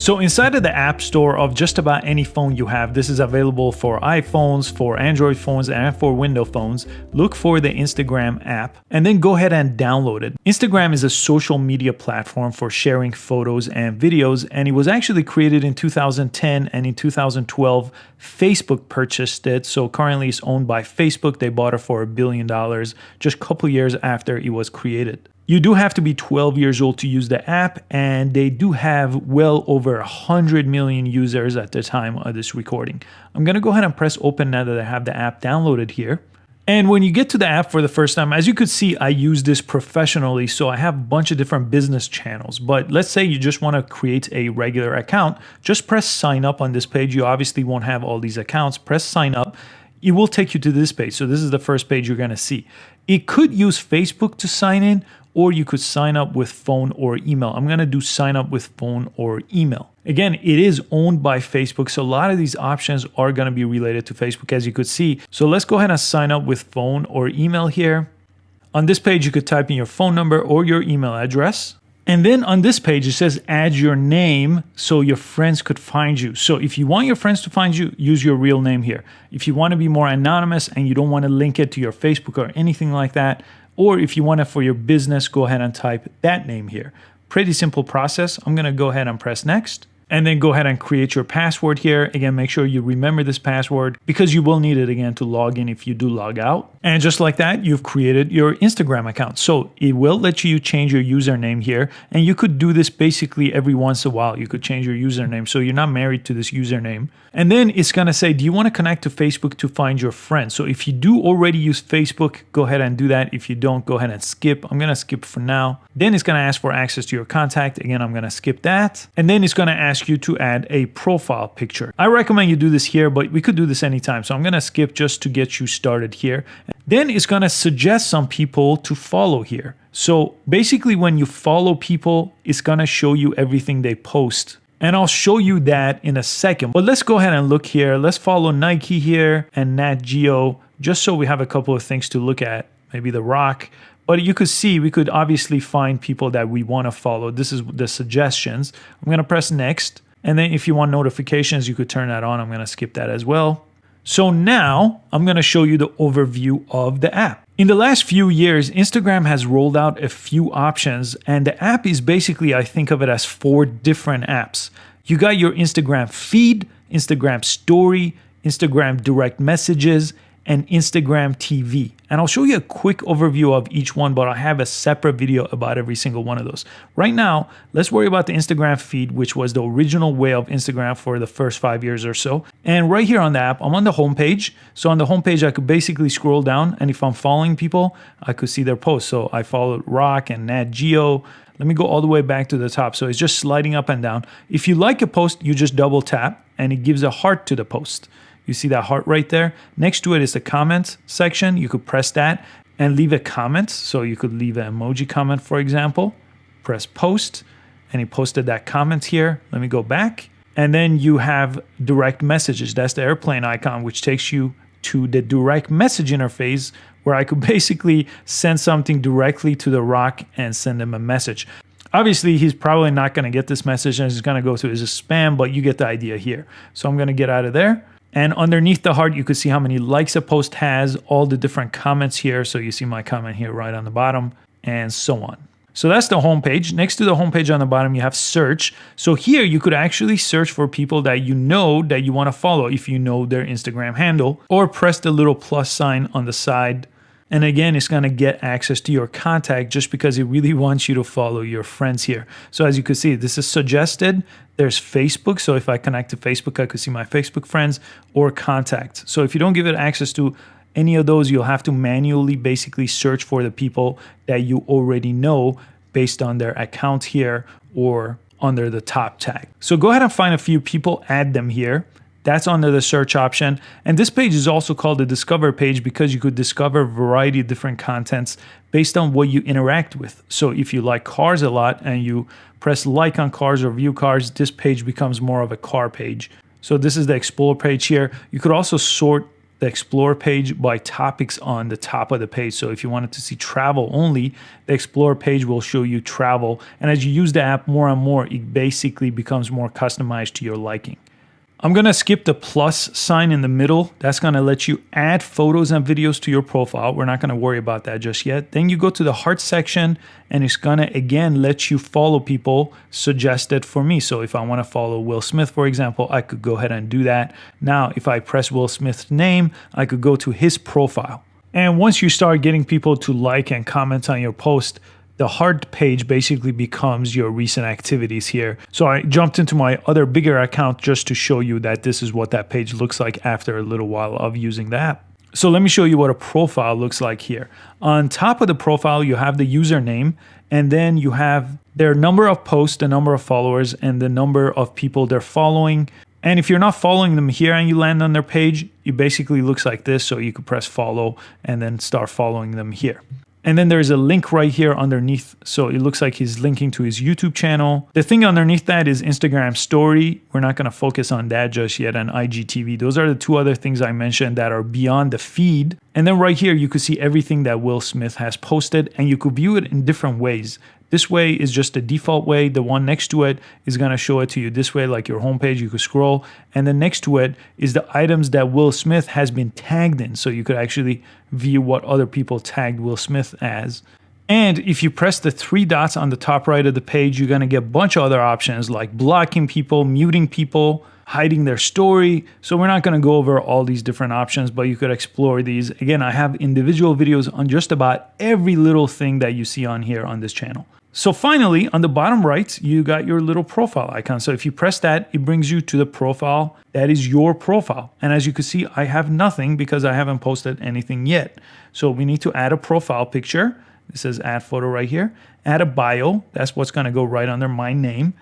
So inside of the App Store of just about any phone you have, this is available for iPhones, for Android phones, and for Windows phones. Look for the Instagram app and then go ahead and download it. Instagram is a social media platform for sharing photos and videos, and it was actually created in 2010, and in 2012, Facebook purchased it. So currently it's owned by Facebook. They bought it for $1 billion just a couple years after it was created. You do have to be 12 years old to use the app, and they do have well over 100 million users at the time of this recording. I'm going to go ahead and press open now that I have the app downloaded here. And when you get to the app for the first time, as you could see, I use this professionally, so I have a bunch of different business channels. But let's say you just want to create a regular account, just press sign up on this page. You obviously won't have all these accounts. Press sign up. It will take you to this page. So this is the first page you're going to see. It could use Facebook to sign in, or you could sign up with phone or email. I'm going to do sign up with phone or email. Again, it is owned by Facebook, so a lot of these options are going to be related to Facebook, as you could see. So let's go ahead and sign up with phone or email here. On this page, you could type in your phone number or your email address. And then on this page, it says add your name so your friends could find you. So if you want your friends to find you, use your real name here. If you want to be more anonymous and you don't want to link it to your Facebook or anything like that, or if you want it for your business, go ahead and type that name here. Pretty simple process. I'm going to go ahead and press next. And then go ahead and create your password here. Again, make sure you remember this password because you will need it again to log in if you do log out. And just like that, you've created your Instagram account. So it will let you change your username here. And you could do this basically every once in a while. You could change your username. So you're not married to this username. And then it's going to say, do you want to connect to Facebook to find your friends? So if you do already use Facebook, go ahead and do that. If you don't, go ahead and skip. I'm going to skip for now. Then it's going to ask for access to your contact. Again, I'm going to skip that. And then it's going to ask you to add a profile picture. I recommend you do this here, but we could do this anytime. So I'm going to skip just to get you started here. Then it's going to suggest some people to follow here. So basically when you follow people, it's going to show you everything they post. And I'll show you that in a second. But let's go ahead and look here. Let's follow Nike here and Nat Geo, just so we have a couple of things to look at. Maybe The Rock. But you could see, we could obviously find people that we want to follow. This is the suggestions. I'm going to press next. And then if you want notifications, you could turn that on. I'm going to skip that as well. So now I'm going to show you the overview of the app. In the last few years, Instagram has rolled out a few options, and the app is basically, I think of it as 4 different apps. You got your Instagram feed, Instagram story, Instagram direct messages, and Instagram TV. And I'll show you a quick overview of each one, but I have a separate video about every single one of those. Right now, let's worry about the Instagram feed, which was the original way of Instagram for the first 5 years or so. And right here on the app, I'm on the homepage. So on the homepage, I could basically scroll down, and if I'm following people, I could see their posts. So I followed Rock and Nat Geo. Let me go all the way back to the top. So it's just sliding up and down. If you like a post, you just double tap, and it gives a heart to the post. You see that heart right there? Next to it is the comment section. You could press that and leave a comment. So you could leave an emoji comment, for example. Press post, and he posted that comment here. Let me go back. And then you have direct messages. That's the airplane icon, which takes you to the direct message interface where I could basically send something directly to The Rock and send him a message. Obviously, he's probably not going to get this message and it's going to go to his spam, but you get the idea here. So I'm going to get out of there. And underneath the heart, you can see how many likes a post has, all the different comments here. So you see my comment here right on the bottom, and so on. So that's the homepage. Next to the homepage on the bottom, you have search. So here you could actually search for people that you know that you want to follow if you know their Instagram handle, or press the little plus sign on the side. And again, it's going to get access to your contact just because it really wants you to follow your friends here. So as you can see, this is suggested. There's Facebook. So if I connect to Facebook, I could see my Facebook friends, or contact. So if you don't give it access to any of those, you'll have to manually basically search for the people that you already know based on their account here or under the top tag. So go ahead and find a few people, add them here. That's under the search option. And this page is also called the Discover page because you could discover a variety of different contents based on what you interact with. So if you like cars a lot and you press like on cars or view cars, this page becomes more of a car page. So this is the Explore page here. You could also sort the Explore page by topics on the top of the page. So if you wanted to see travel only, the Explore page will show you travel. And as you use the app more and more, it basically becomes more customized to your liking. I'm gonna skip the plus sign in the middle. That's gonna let you add photos and videos to your profile. We're not gonna worry about that just yet. Then you go to the heart section and it's gonna again let you follow people suggested for me. So if I wanna follow Will Smith, for example, I could go ahead and do that. Now, if I press Will Smith's name, I could go to his profile. And once you start getting people to like and comment on your post, the heart page basically becomes your recent activities here. So I jumped into my other bigger account just to show you that this is what that page looks like after a little while of using the app. So let me show you what a profile looks like here. On top of the profile, you have the username, and then you have their number of posts, the number of followers, and the number of people they're following. And if you're not following them here and you land on their page, it basically looks like this. So you could press follow and then start following them here. And then there's a link right here underneath. So it looks like he's linking to his YouTube channel. The thing underneath that is Instagram story. We're not going to focus on that just yet, and IGTV. Those are the two other things I mentioned that are beyond the feed. And then right here, you could see everything that Will Smith has posted, and you could view it in different ways. This way is just the default way. The one next to it is going to show it to you this way, like your homepage. You could scroll. And then next to it is the items that Will Smith has been tagged in. So you could actually view what other people tagged Will Smith as. And if you press the three dots on the top right of the page, you're going to get a bunch of other options like blocking people, muting people, hiding their story. So we're not going to go over all these different options, but you could explore these. Again, I have individual videos on just about every little thing that you see on here on this channel. So finally, on the bottom right, you got your little profile icon. So if you press that, it brings you to the profile. That is your profile. And as you can see, I have nothing because I haven't posted anything yet. So we need to add a profile picture. It says add photo right here. Add a bio. That's what's going to go right under my name.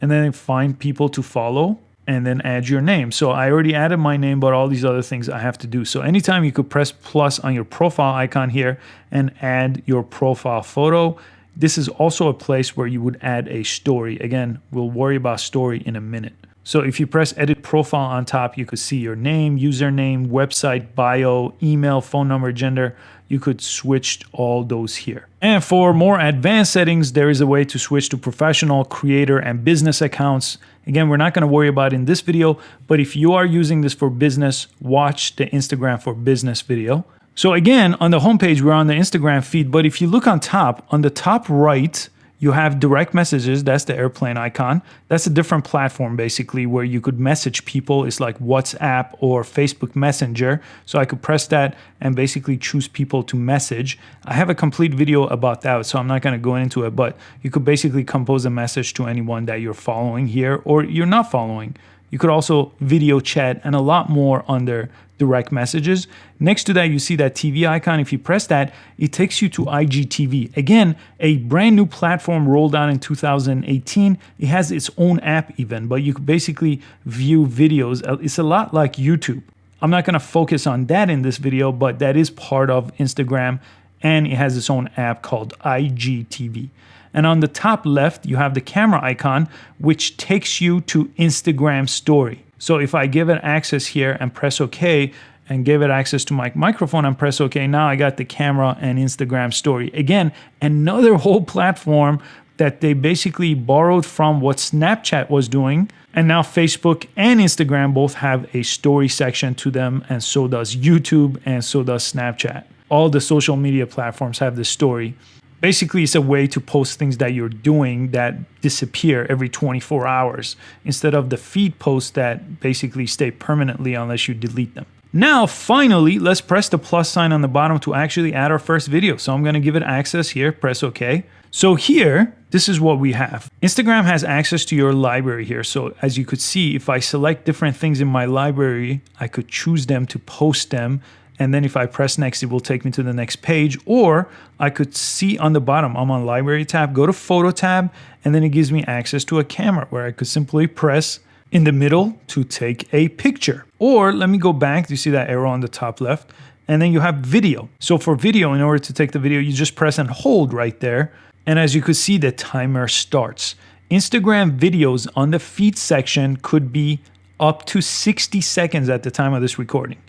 And then find people to follow and then add your name. So I already added my name, but all these other things I have to do. So anytime you could press plus on your profile icon here and add your profile photo. This is also a place where you would add a story. Again, we'll worry about story in a minute. So if you press edit profile on top, you could see your name, username, website, bio, email, phone number, gender. You could switch all those here. And for more advanced settings, there is a way to switch to professional, creator, and business accounts. Again, we're not going to worry about it in this video, but if you are using this for business, watch the Instagram for business video. So again, on the homepage, we're on the Instagram feed, but if you look on the top right, you have direct messages. That's the airplane icon. That's a different platform basically where you could message people. It's like WhatsApp or Facebook Messenger. So I could press that and basically choose people to message. I have a complete video about that, so I'm not going to go into it, but you could basically compose a message to anyone that you're following here or you're not following. You could also video chat and a lot more under direct messages. Next to that, you see that TV icon. If you press that, it takes you to IGTV. Again, a brand new platform rolled out in 2018. It has its own app even, but you could basically view videos. It's a lot like YouTube. I'm not going to focus on that in this video, but that is part of Instagram, and it has its own app called IGTV. And on the top left, you have the camera icon, which takes you to Instagram story. So if I give it access here and press OK and give it access to my microphone and press OK, now I got the camera and Instagram story. Again, another whole platform that they basically borrowed from what Snapchat was doing. And now Facebook and Instagram both have a story section to them, and so does YouTube and so does Snapchat. All the social media platforms have the story. Basically, it's a way to post things that you're doing that disappear every 24 hours instead of the feed posts that basically stay permanently unless you delete them. Now, finally, let's press the plus sign on the bottom to actually add our first video. So I'm going to give it access here, press OK. So here, this is what we have. Instagram has access to your library here. So as you could see, if I select different things in my library, I could choose them to post them. And then if I press next, it will take me to the next page. Or I could see on the bottom, I'm on library tab, go to photo tab, and then it gives me access to a camera where I could simply press in the middle to take a picture. Or let me go back, you see that arrow on the top left, and then you have video. So for video, in order to take the video, you just press and hold right there. And as you could see, the timer starts. Instagram videos on the feed section could be up to 60 seconds at the time of this recording.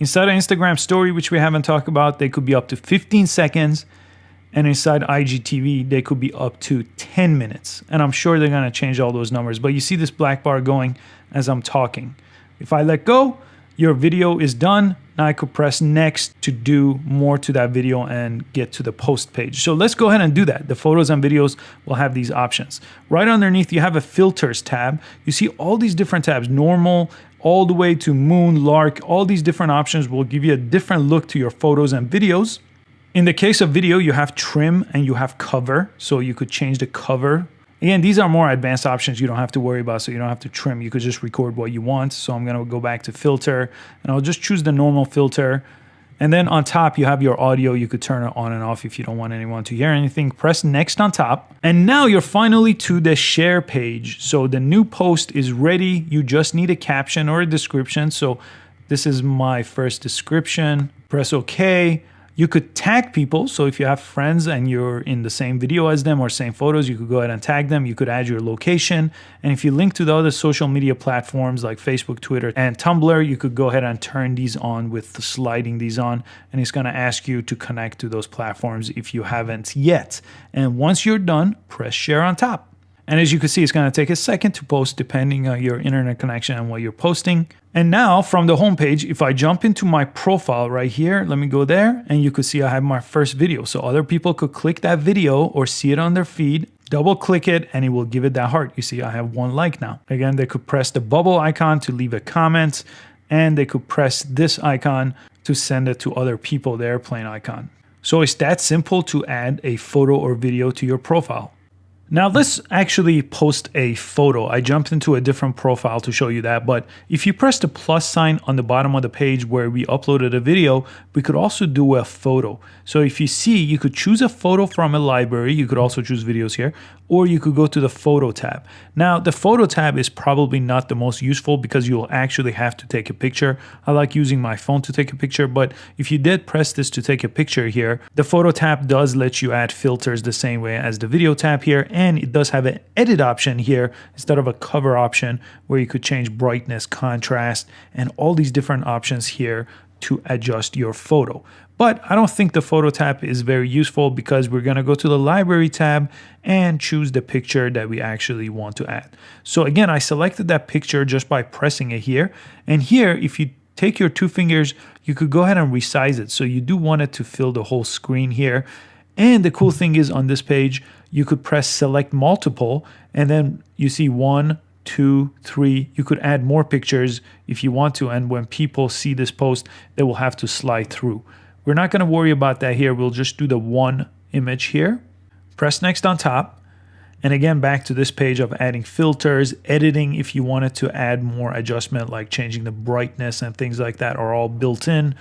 Inside of Instagram story, which we haven't talked about, they could be up to 15 seconds. And inside IGTV, they could be up to 10 minutes. And I'm sure they're going to change all those numbers. But you see this black bar going as I'm talking. If I let go, your video is done. Now I could press next to do more to that video and get to the post page. So let's go ahead and do that. The photos and videos will have these options. Right underneath, you have a filters tab. You see all these different tabs, normal, all the way to moon, lark. All these different options will give you a different look to your photos and videos. In the case of video, you have trim and you have cover. So you could change the cover. Again, these are more advanced options you don't have to worry about, so you don't have to trim. You could just record what you want. So I'm going to go back to filter, and I'll just choose the normal filter. And then on top, you have your audio. You could turn it on and off if you don't want anyone to hear anything. Press next on top. And now you're finally to the share page. So the new post is ready. You just need a caption or a description. So this is my first description. Press OK. You could tag people. So if you have friends and you're in the same video as them or same photos, you could go ahead and tag them. You could add your location. And if you link to the other social media platforms like Facebook, Twitter, and Tumblr, you could go ahead and turn these on with sliding these on. And it's going to ask you to connect to those platforms if you haven't yet. And once you're done, press share on top. And as you can see, it's going to take a second to post depending on your internet connection and what you're posting. And now from the homepage, if I jump into my profile right here, let me go there, and you could see I have my first video. So other people could click that video or see it on their feed, double click it, and it will give it that heart. You see I have 1 like now. Again, they could press the bubble icon to leave a comment, and they could press this icon to send it to other people, the airplane icon. So it's that simple to add a photo or video to your profile. Now let's actually post a photo. I jumped into a different profile to show you that, but if you press the plus sign on the bottom of the page where we uploaded a video, we could also do a photo. So if you see, you could choose a photo from a library. You could also choose videos here, or you could go to the photo tab. Now the photo tab is probably not the most useful because you'll actually have to take a picture. I like using my phone to take a picture, but if you did press this to take a picture here, the photo tab does let you add filters the same way as the video tab here. And it does have an edit option here instead of a cover option where you could change brightness, contrast, and all these different options here to adjust your photo. But I don't think the photo tab is very useful because we're going to go to the library tab and choose the picture that we actually want to add. So again, I selected that picture just by pressing it here. And here, if you take your 2 fingers, you could go ahead and resize it. So you do want it to fill the whole screen here. And the cool thing is on this page, you could press select multiple, and then you see 1, 2, 3. You could add more pictures if you want to. And when people see this post, they will have to slide through. We're not going to worry about that here. We'll just do the 1 image here. Press next on top. And again, back to this page of adding filters, editing if you wanted to add more adjustment like changing the brightness and things like that are all built in.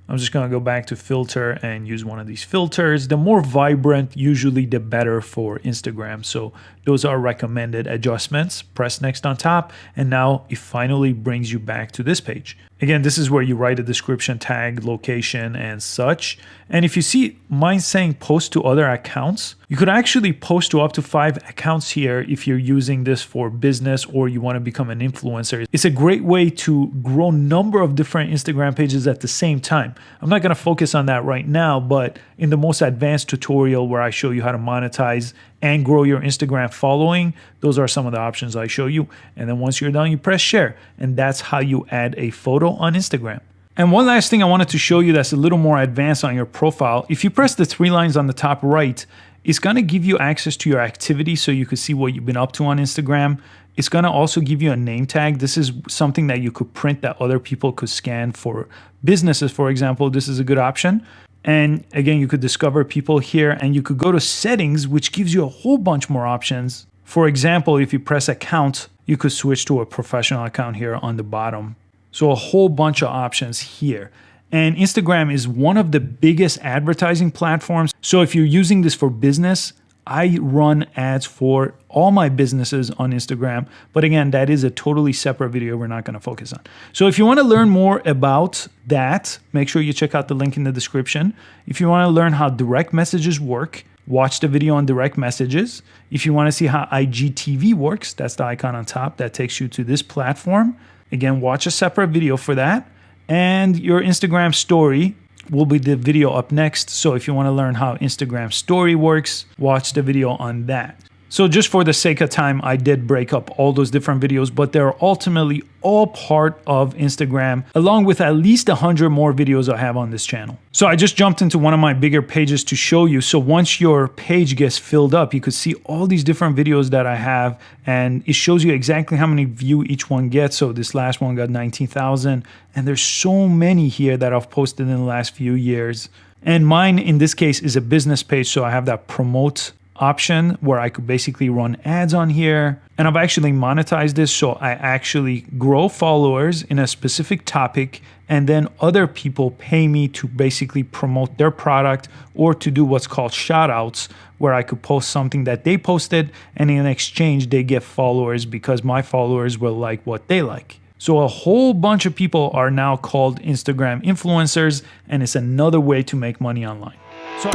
I'm just going to go back to filter and use one of these filters. The more vibrant, usually the better for Instagram. So those are recommended adjustments. Press next on top, and now it finally brings you back to this page. Again, this is where you write a description, tag, location, and such. And if you see mine saying post to other accounts, you could actually post to up to 5 accounts here if you're using this for business or you want to become an influencer. It's a great way to grow a number of different Instagram pages at the same time. I'm not going to focus on that right now, but in the most advanced tutorial where I show you how to monetize and grow your Instagram following, those are some of the options I show you. And then once you're done, you press share. And that's how you add a photo on Instagram. And one last thing I wanted to show you that's a little more advanced on your profile. If you press the 3 lines on the top right, it's going to give you access to your activity so you can see what you've been up to on Instagram. It's going to also give you a name tag. This is something that you could print that other people could scan for businesses, for example. This is a good option. And again, you could discover people here, and you could go to settings, which gives you a whole bunch more options. For example, if you press account, you could switch to a professional account here on the bottom. So a whole bunch of options here. And Instagram is one of the biggest advertising platforms. So if you're using this for business, I run ads for all my businesses on Instagram. But again, that is a totally separate video we're not going to focus on. So if you want to learn more about that, make sure you check out the link in the description. If you want to learn how direct messages work, watch the video on direct messages. If you want to see how IGTV works, that's the icon on top that takes you to this platform. Again, watch a separate video for that. And your Instagram story will be the video up next. So if you want to learn how Instagram story works, watch the video on that. So just for the sake of time, I did break up all those different videos, but they're ultimately all part of Instagram, along with at least 100 more videos I have on this channel. So I just jumped into one of my bigger pages to show you. So once your page gets filled up, you could see all these different videos that I have, and it shows you exactly how many views each one gets. So this last one got 19,000, and there's so many here that I've posted in the last few years. And mine in this case is a business page, so I have that promote option where I could basically run ads on here, and I've actually monetized this, so I actually grow followers in a specific topic, and then other people pay me to basically promote their product or to do what's called shout outs, where I could post something that they posted, and in exchange they get followers because my followers will like what they like. So a whole bunch of people are now called Instagram influencers, and it's another way to make money online. So